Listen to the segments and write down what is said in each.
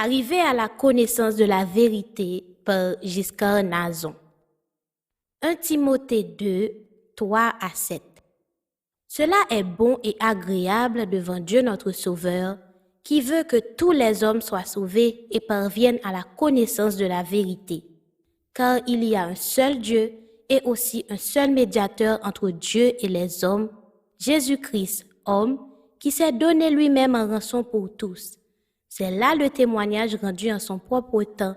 Arrivé à la connaissance de la vérité par Giscard Nazon. 1 Timothée 2, 3 à 7. Cela est bon et agréable devant Dieu notre Sauveur, qui veut que tous les hommes soient sauvés et parviennent à la connaissance de la vérité. Car il y a un seul Dieu et aussi un seul médiateur entre Dieu et les hommes, Jésus-Christ, homme, qui s'est donné lui-même en rançon pour tous. C'est là le témoignage rendu en son propre temps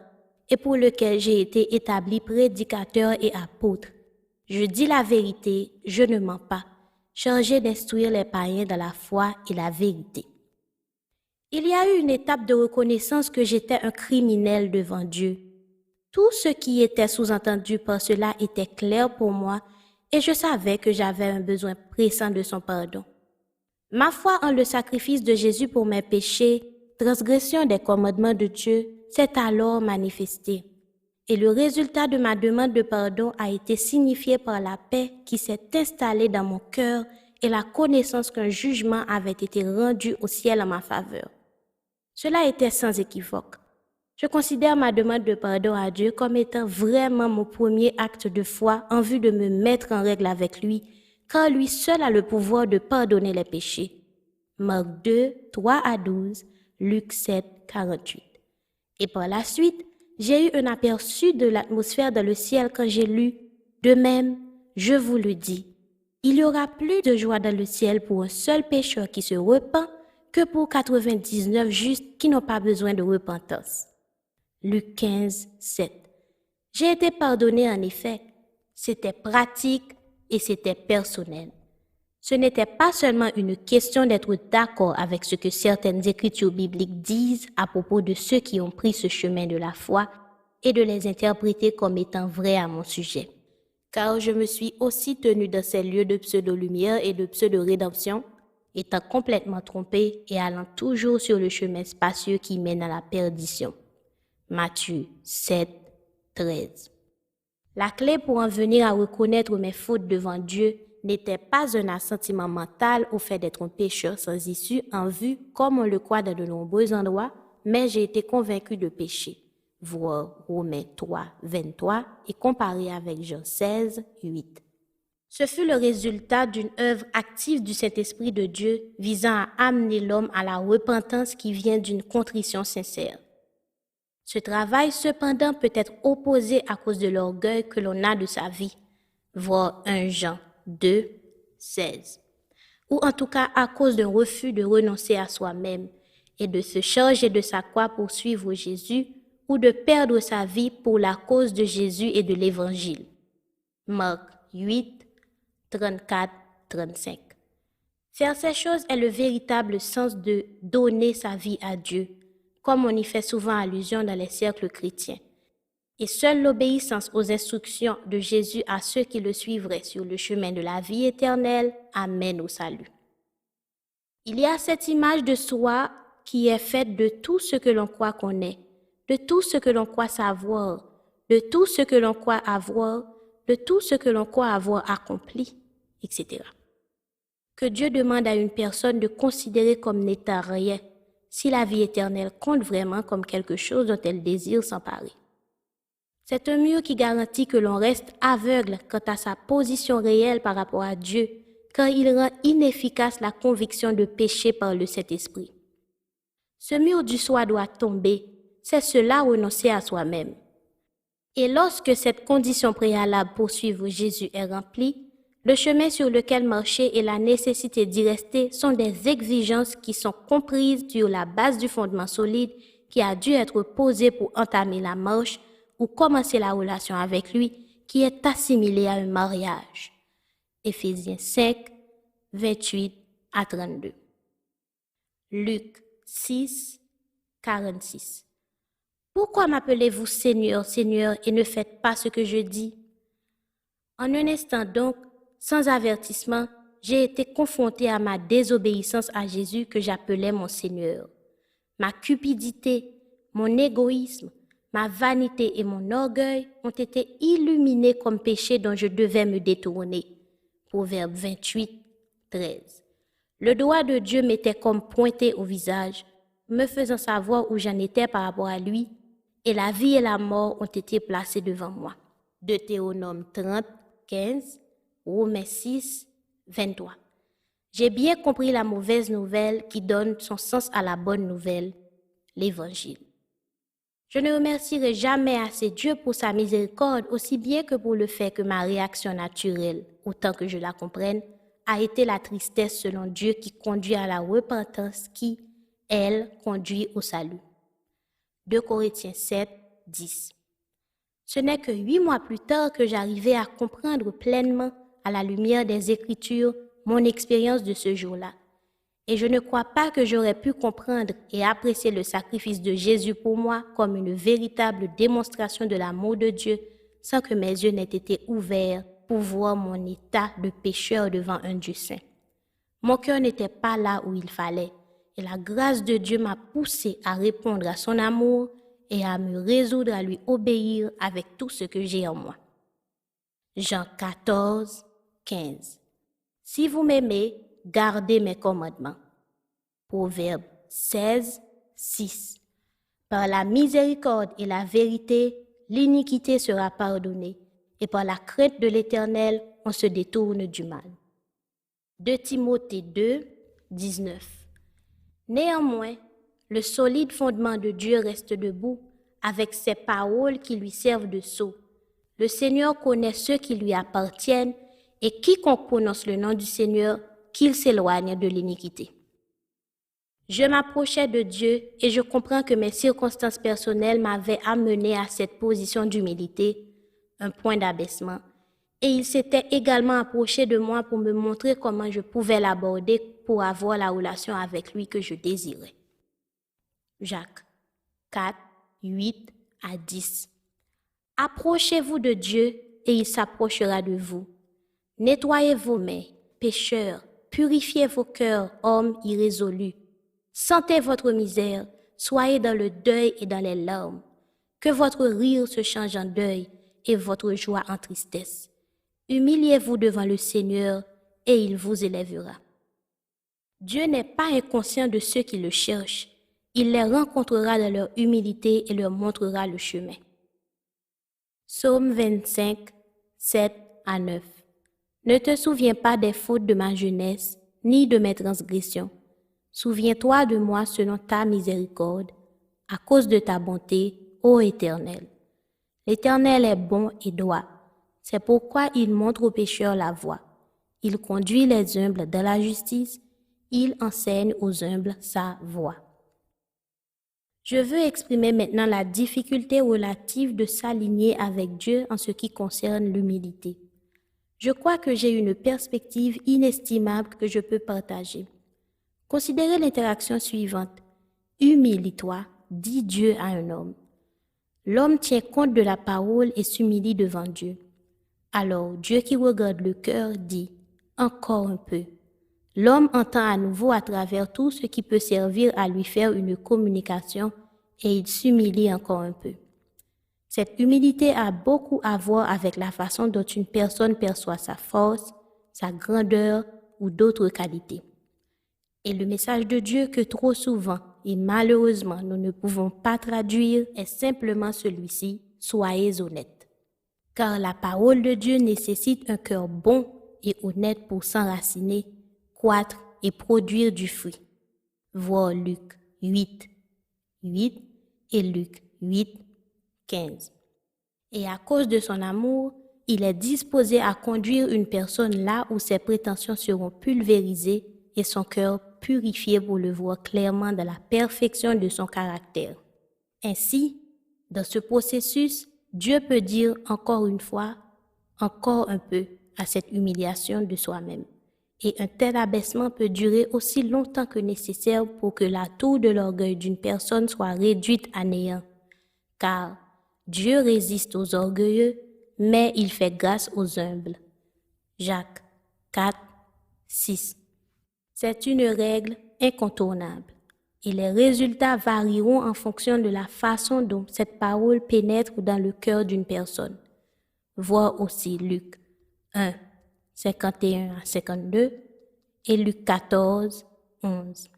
et pour lequel j'ai été établi prédicateur et apôtre. Je dis la vérité, je ne mens pas, chargé d'instruire les païens dans la foi et la vérité. Il y a eu une étape de reconnaissance que j'étais un criminel devant Dieu. Tout ce qui était sous-entendu par cela était clair pour moi et je savais que j'avais un besoin pressant de son pardon. Ma foi en le sacrifice de Jésus pour mes péchés, transgression des commandements de Dieu, s'est alors manifestée. Et le résultat de ma demande de pardon a été signifié par la paix qui s'est installée dans mon cœur et la connaissance qu'un jugement avait été rendu au ciel en ma faveur. Cela était sans équivoque. Je considère ma demande de pardon à Dieu comme étant vraiment mon premier acte de foi en vue de me mettre en règle avec lui, car lui seul a le pouvoir de pardonner les péchés. Marc 2, 3 à 12, Luc 7, 48. Et par la suite, j'ai eu un aperçu de l'atmosphère dans le ciel quand j'ai lu « De même, je vous le dis, il y aura plus de joie dans le ciel pour un seul pécheur qui se repent que pour 99 justes qui n'ont pas besoin de repentance. » Luc 15, 7. J'ai été pardonné en effet. C'était pratique et c'était personnel. Ce n'était pas seulement une question d'être d'accord avec ce que certaines écritures bibliques disent à propos de ceux qui ont pris ce chemin de la foi et de les interpréter comme étant vrais à mon sujet. Car je me suis aussi tenu dans ces lieux de pseudo-lumière et de pseudo-rédemption, étant complètement trompé et allant toujours sur le chemin spacieux qui mène à la perdition. Matthieu 7, 13. La clé pour en venir à reconnaître mes fautes devant Dieu n'était pas un assentiment mental au fait d'être un pécheur sans issue en vue, comme on le croit dans de nombreux endroits, mais j'ai été convaincu de péché. Voir Romains 3, 23 et comparé avec Jean 16, 8. Ce fut le résultat d'une œuvre active du Saint-Esprit de Dieu visant à amener l'homme à la repentance qui vient d'une contrition sincère. Ce travail, cependant, peut être opposé à cause de l'orgueil que l'on a de sa vie, voir 1 Jean 2, 16, ou en tout cas à cause d'un refus de renoncer à soi-même et de se charger de sa croix pour suivre Jésus ou de perdre sa vie pour la cause de Jésus et de l'Évangile. Marc 8, 34, 35. Faire ces choses est le véritable sens de donner sa vie à Dieu, comme on y fait souvent allusion dans les cercles chrétiens. Et seule l'obéissance aux instructions de Jésus à ceux qui le suivraient sur le chemin de la vie éternelle amène au salut. Il y a cette image de soi qui est faite de tout ce que l'on croit qu'on est, de tout ce que l'on croit savoir, de tout ce que l'on croit avoir, de tout ce que l'on croit avoir accompli, etc. Que Dieu demande à une personne de considérer comme n'étant rien, si la vie éternelle compte vraiment comme quelque chose dont elle désire s'emparer. C'est un mur qui garantit que l'on reste aveugle quant à sa position réelle par rapport à Dieu, car il rend inefficace la conviction de péché par le Saint-Esprit. Ce mur du soi doit tomber, c'est cela renoncer à soi-même. Et lorsque cette condition préalable pour suivre Jésus est remplie, le chemin sur lequel marcher et la nécessité d'y rester sont des exigences qui sont comprises sur la base du fondement solide qui a dû être posé pour entamer la marche ou commencer la relation avec lui, qui est assimilé à un mariage. Éphésiens 5, 28 à 32. Luc 6, 46. Pourquoi m'appelez-vous Seigneur, Seigneur, et ne faites pas ce que je dis? En un instant donc, sans avertissement, j'ai été confronté à ma désobéissance à Jésus que j'appelais mon Seigneur. Ma cupidité, mon égoïsme, ma vanité et mon orgueil ont été illuminés comme péchés dont je devais me détourner. Proverbe 28, 13. Le doigt de Dieu m'était comme pointé au visage. me faisant savoir où j'en étais par rapport à lui, et la vie et la mort ont été placées devant moi. Deutéronome 30, 15, Romains 6, 23. J'ai bien compris la mauvaise nouvelle qui donne son sens à la bonne nouvelle, l'Évangile. Je ne remercierai jamais assez Dieu pour sa miséricorde, aussi bien que pour le fait que ma réaction naturelle, autant que je la comprenne, a été la tristesse selon Dieu qui conduit à la repentance qui, elle, conduit au salut. 2 Corinthiens 7, 10. Ce n'est que 8 mois plus tard que j'arrivai à comprendre pleinement, à la lumière des Écritures, mon expérience de ce jour-là. Et je ne crois pas que j'aurais pu comprendre et apprécier le sacrifice de Jésus pour moi comme une véritable démonstration de l'amour de Dieu sans que mes yeux n'aient été ouverts pour voir mon état de pécheur devant un Dieu saint. Mon cœur n'était pas là où il fallait et la grâce de Dieu m'a poussé à répondre à son amour et à me résoudre à lui obéir avec tout ce que j'ai en moi. Jean 14, 15. Si vous m'aimez, gardez mes commandements. Proverbe 16, 6. Par la miséricorde et la vérité, l'iniquité sera pardonnée, et par la crainte de l'Éternel, on se détourne du mal. 2 Timothée 2, 19. Néanmoins, le solide fondement de Dieu reste debout, avec ses paroles qui lui servent de sceau. Le Seigneur connaît ceux qui lui appartiennent, et quiconque prononce le nom du Seigneur, qu'il s'éloigne de l'iniquité. Je m'approchais de Dieu et je comprends que mes circonstances personnelles m'avaient amené à cette position d'humilité, un point d'abaissement, et il s'était également approché de moi pour me montrer comment je pouvais l'aborder pour avoir la relation avec lui que je désirais. Jacques 4, 8 à 10. Approchez-vous de Dieu et il s'approchera de vous. Nettoyez vos mains, pécheurs, purifiez vos cœurs, hommes irrésolus. Sentez votre misère, soyez dans le deuil et dans les larmes. Que votre rire se change en deuil et votre joie en tristesse. Humiliez-vous devant le Seigneur et il vous élèvera. Dieu n'est pas inconscient de ceux qui le cherchent. Il les rencontrera dans leur humilité et leur montrera le chemin. Psaume 25, 7 à 9. Ne te souviens pas des fautes de ma jeunesse, ni de mes transgressions. Souviens-toi de moi selon ta miséricorde, à cause de ta bonté, ô Éternel. L'Éternel est bon et droit. C'est pourquoi il montre aux pécheurs la voie. Il conduit les humbles dans la justice. Il enseigne aux humbles sa voie. Je veux exprimer maintenant la difficulté relative de s'aligner avec Dieu en ce qui concerne l'humilité. Je crois que j'ai une perspective inestimable que je peux partager. Considérez l'interaction suivante. Humilie-toi, dit Dieu à un homme. L'homme tient compte de la parole et s'humilie devant Dieu. Alors Dieu qui regarde le cœur dit, encore un peu. L'homme entend à nouveau à travers tout ce qui peut servir à lui faire une communication et il s'humilie encore un peu. Cette humilité a beaucoup à voir avec la façon dont une personne perçoit sa force, sa grandeur ou d'autres qualités. Et le message de Dieu que trop souvent et malheureusement nous ne pouvons pas traduire est simplement celui-ci, soyez honnêtes. Car la parole de Dieu nécessite un cœur bon et honnête pour s'enraciner, croître et produire du fruit. Voir Luc 8, 8 et Luc 8, 15. Et à cause de son amour, il est disposé à conduire une personne là où ses prétentions seront pulvérisées et son cœur purifié pour le voir clairement dans la perfection de son caractère. Ainsi, dans ce processus, Dieu peut dire encore une fois, encore un peu à cette humiliation de soi-même. Et un tel abaissement peut durer aussi longtemps que nécessaire pour que la tour de l'orgueil d'une personne soit réduite à néant. Car Dieu résiste aux orgueilleux, mais il fait grâce aux humbles. Jacques 4, 6. C'est une règle incontournable et les résultats varieront en fonction de la façon dont cette parole pénètre dans le cœur d'une personne. Voir aussi Luc 1, 51 à 52 et Luc 14, 11.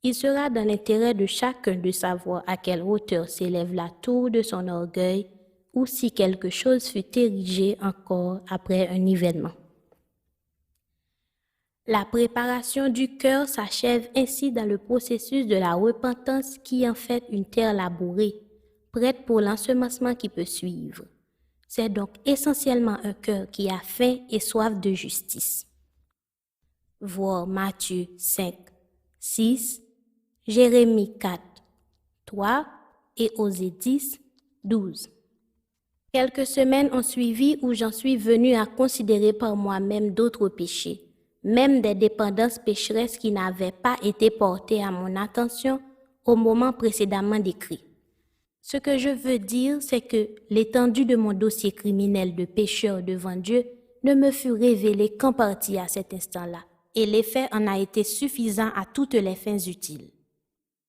Il sera dans l'intérêt de chacun de savoir à quelle hauteur s'élève la tour de son orgueil ou si quelque chose fut érigé encore après un nivellement. La préparation du cœur s'achève ainsi dans le processus de la repentance qui est en fait une terre labourée, prête pour l'ensemencement qui peut suivre. C'est donc essentiellement un cœur qui a faim et soif de justice. Voir Matthieu 5, 6, Jérémie 4, 3 et Osée 10, 12. Quelques semaines ont suivi où j'en suis venue à considérer par moi-même d'autres péchés, même des dépendances pécheresses qui n'avaient pas été portées à mon attention au moment précédemment décrit. Ce que je veux dire, c'est que l'étendue de mon dossier criminel de pécheur devant Dieu ne me fut révélée qu'en partie à cet instant-là, et l'effet en a été suffisant à toutes les fins utiles.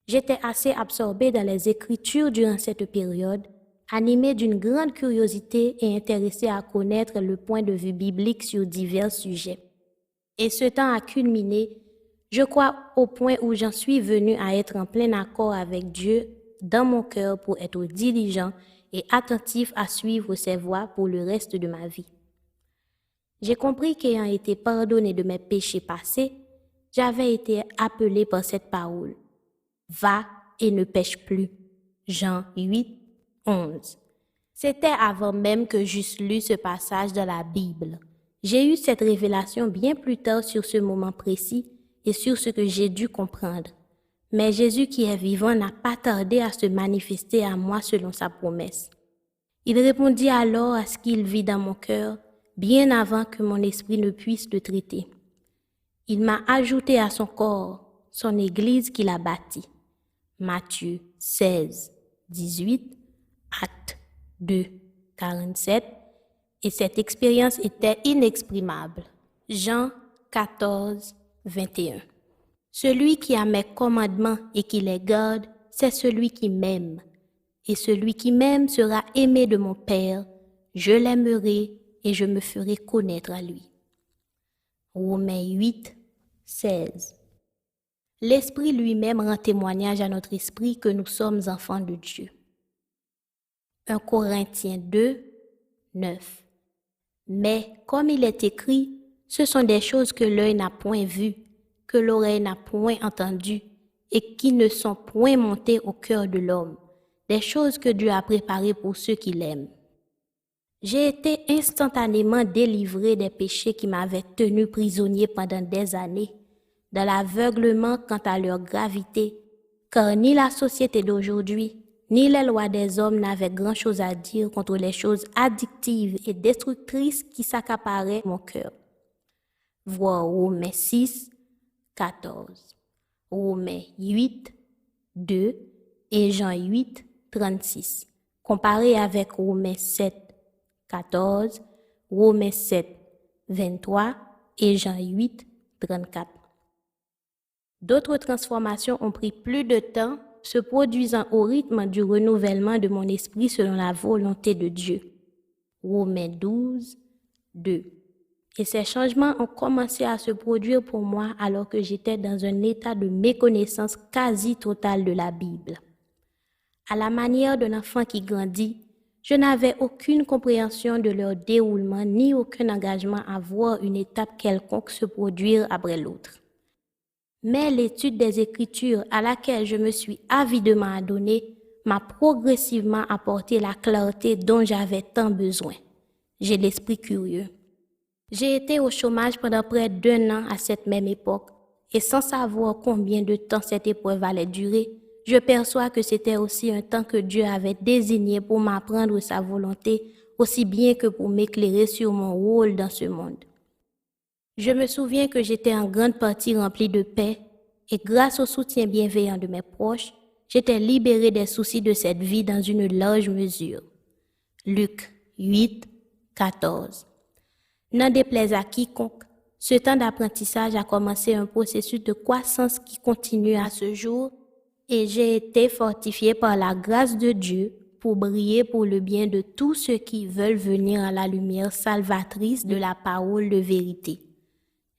J'étais assez absorbée dans les Écritures durant cette période, animée d'une grande curiosité et intéressée à connaître le point de vue biblique sur divers sujets. Et ce temps a culminé, je crois, au point où j'en suis venue à être en plein accord avec Dieu dans mon cœur pour être diligent et attentif à suivre ses voies pour le reste de ma vie. J'ai compris qu'ayant été pardonné de mes péchés passés, j'avais été appelé par cette parole. Va et ne pêche plus. Jean 8, 11. C'était avant même que j'eusse lu ce passage dans la Bible. J'ai eu cette révélation bien plus tard sur ce moment précis et sur ce que j'ai dû comprendre. Mais Jésus qui est vivant n'a pas tardé à se manifester à moi selon sa promesse. Il répondit alors à ce qu'il vit dans mon cœur, bien avant que mon esprit ne puisse le traiter. Il m'a ajouté à son corps, son Église qu'il a bâtie. Matthieu 16, 18, Actes 2, 47, et cette expérience était inexprimable. Jean 14, 21. Celui qui a mes commandements et qui les garde, c'est celui qui m'aime. Et celui qui m'aime sera aimé de mon Père, je l'aimerai et je me ferai connaître à lui. Romains 8, 16. L'Esprit lui-même rend témoignage à notre esprit que nous sommes enfants de Dieu. 1 Corinthiens 2, 9. Mais, comme il est écrit, ce sont des choses que l'œil n'a point vues, que l'oreille n'a point entendues, et qui ne sont point montées au cœur de l'homme, des choses que Dieu a préparées pour ceux qui l'aiment. J'ai été instantanément délivré des péchés qui m'avaient tenu prisonnier pendant des années, dans l'aveuglement quant à leur gravité, car ni la société d'aujourd'hui, ni les lois des hommes n'avaient grand-chose à dire contre les choses addictives et destructrices qui s'accaparaient mon cœur. Voir Romains 6, 14, Romains 8, 2 et Jean 8, 36, comparé avec Romains 7, 14, Romains 7, 23 et Jean 8, 34. D'autres transformations ont pris plus de temps, se produisant au rythme du renouvellement de mon esprit selon la volonté de Dieu. Romains 12, 2. Et ces changements ont commencé à se produire pour moi alors que j'étais dans un état de méconnaissance quasi totale de la Bible. À la manière d'un enfant qui grandit, je n'avais aucune compréhension de leur déroulement ni aucun engagement à voir une étape quelconque se produire après l'autre. Mais l'étude des Écritures à laquelle je me suis avidement adonnée m'a progressivement apporté la clarté dont j'avais tant besoin. J'ai l'esprit curieux. J'ai été au chômage pendant près d'1 an à cette même époque, et sans savoir combien de temps cette épreuve allait durer, je perçois que c'était aussi un temps que Dieu avait désigné pour m'apprendre sa volonté, aussi bien que pour m'éclairer sur mon rôle dans ce monde. Je me souviens que j'étais en grande partie rempli de paix, et grâce au soutien bienveillant de mes proches, j'étais libéré des soucis de cette vie dans une large mesure. Luc 8, 14. N'en déplaise à quiconque, ce temps d'apprentissage a commencé un processus de croissance qui continue à ce jour et j'ai été fortifié par la grâce de Dieu pour briller pour le bien de tous ceux qui veulent venir à la lumière salvatrice de la parole de vérité.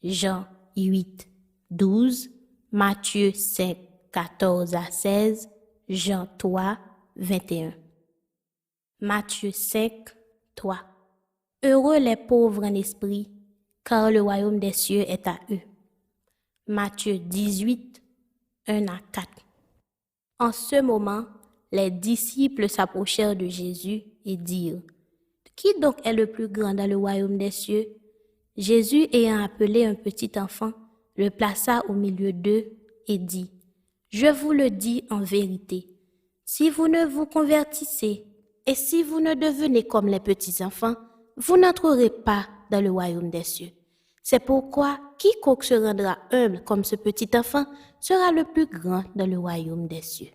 Jean 8, 12, Matthieu 5, 14 à 16, Jean 3, 21. Matthieu 5, 3. Heureux les pauvres en esprit, car le royaume des cieux est à eux. Matthieu 18, 1 à 4. En ce moment, les disciples s'approchèrent de Jésus et dirent, « Qui donc est le plus grand dans le royaume des cieux ?» Jésus, ayant appelé un petit enfant, le plaça au milieu d'eux et dit, « Je vous le dis en vérité, si vous ne vous convertissez et si vous ne devenez comme les petits enfants, vous n'entrerez pas dans le royaume des cieux. C'est pourquoi quiconque se rendra humble comme ce petit enfant sera le plus grand dans le royaume des cieux. »